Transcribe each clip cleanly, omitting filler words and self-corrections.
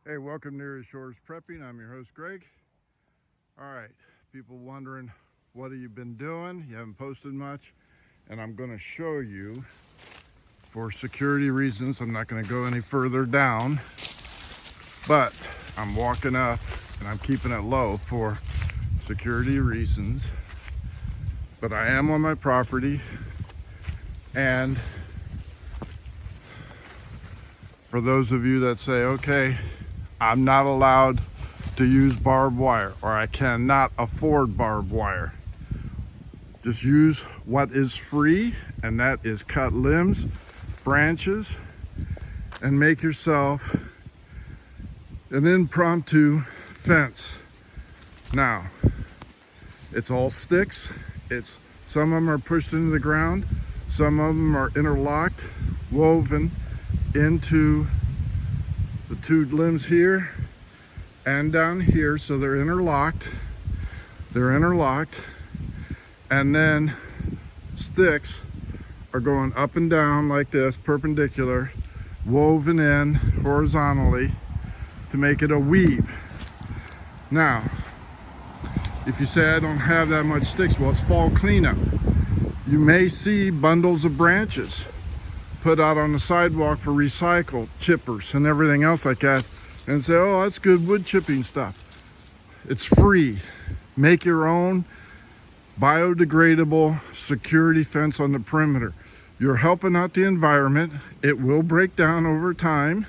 Hey, welcome to Erie Shores Prepping. I'm your host, Greg. All right, people wondering, what have you been doing? You haven't posted much, and I'm going to show you, for security reasons, I'm not going to go any further down, but I'm walking up and I'm keeping it low for security reasons. But I am on my property, and for those of you that say, okay, I'm not allowed to use barbed wire, or I cannot afford barbed wire, just use what is free, and that is cut limbs, branches, and make yourself an impromptu fence. Now, it's all sticks. Some of them are pushed into the ground, some of them are interlocked, woven into the two limbs here and down here, so they're interlocked. And then sticks are going up and down like this, perpendicular, woven in horizontally to make it a weave. Now, if you say I don't have that much sticks, well, it's fall cleanup. You may see bundles of branches put out on the sidewalk for recycle, chippers and everything else like that, and say, oh, that's good wood chipping stuff. It's free. Make your own biodegradable security fence on the perimeter. You're helping out the environment. It will break down over time.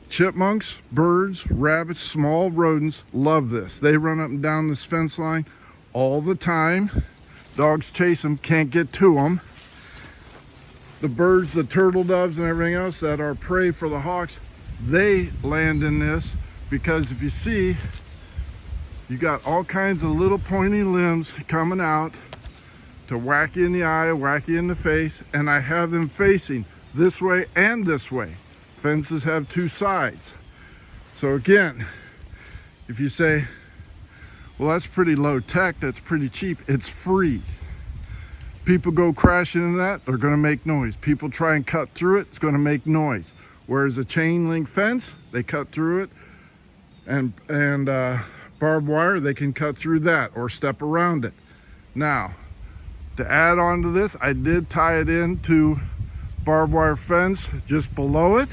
Chipmunks, birds, rabbits, small rodents love this. They run up and down this fence line all the time. Dogs chase them, can't get to them. The birds, the turtle doves and everything else that are prey for the hawks, they land in this because if you see, you got all kinds of little pointy limbs coming out to whack you in the eye, whack you in the face, and I have them facing this way and this way. Fences have two sides. So again, if you say, well, that's pretty low tech, that's pretty cheap, it's free. People go crashing into that, they're going to make noise. People try and cut through it, it's going to make noise. Whereas a chain link fence, they cut through it, and barbed wire, they can cut through that or step around it. Now, to add on to this, I did tie it into barbed wire fence just below it,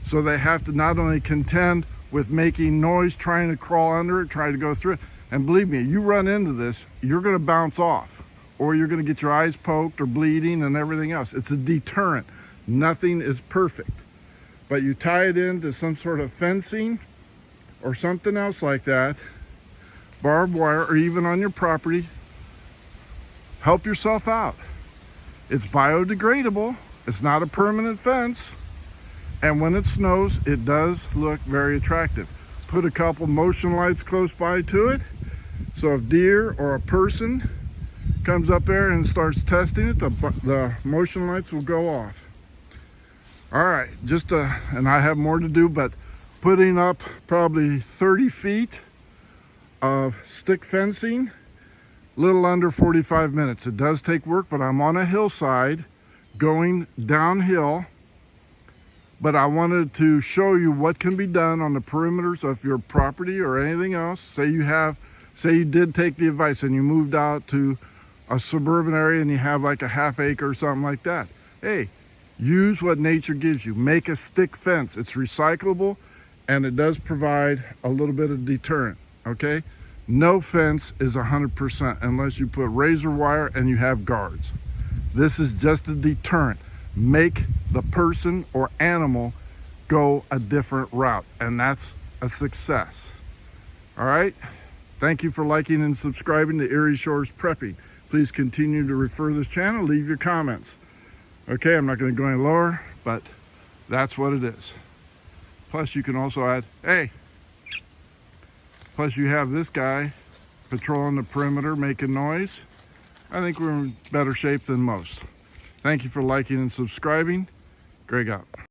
so they have to not only contend with making noise, trying to crawl under it, trying to go through it, and believe me, you run into this, you're going to bounce off, or you're going to get your eyes poked or bleeding and everything else. It's a deterrent. Nothing is perfect. But you tie it into some sort of fencing or something else like that, barbed wire, or even on your property, help yourself out. It's biodegradable. It's not a permanent fence. And when it snows, it does look very attractive. Put a couple motion lights close by to it, so if deer or a person comes up there and starts testing it, the motion lights will go off. All right, and I have more to do, but putting up probably 30 feet of stick fencing, little under 45 minutes. It does take work, but I'm on a hillside going downhill, but I wanted to show you what can be done on the perimeters of your property or anything else. Say you did take the advice and you moved out to a suburban area and you have like a half acre or something like that. Hey, use what nature gives you. Make a stick fence. It's recyclable and it does provide a little bit of deterrent, okay? No fence is 100% unless you put razor wire and you have guards. This is just a deterrent. Make the person or animal go a different route, and that's a success. All right? Thank you for liking and subscribing to Erie Shores Prepping. Please continue to refer this channel, leave your comments. Okay, I'm not going to go any lower, but that's what it is. Plus, you can also add, plus you have this guy patrolling the perimeter, making noise. I think we're in better shape than most. Thank you for liking and subscribing. Greg out.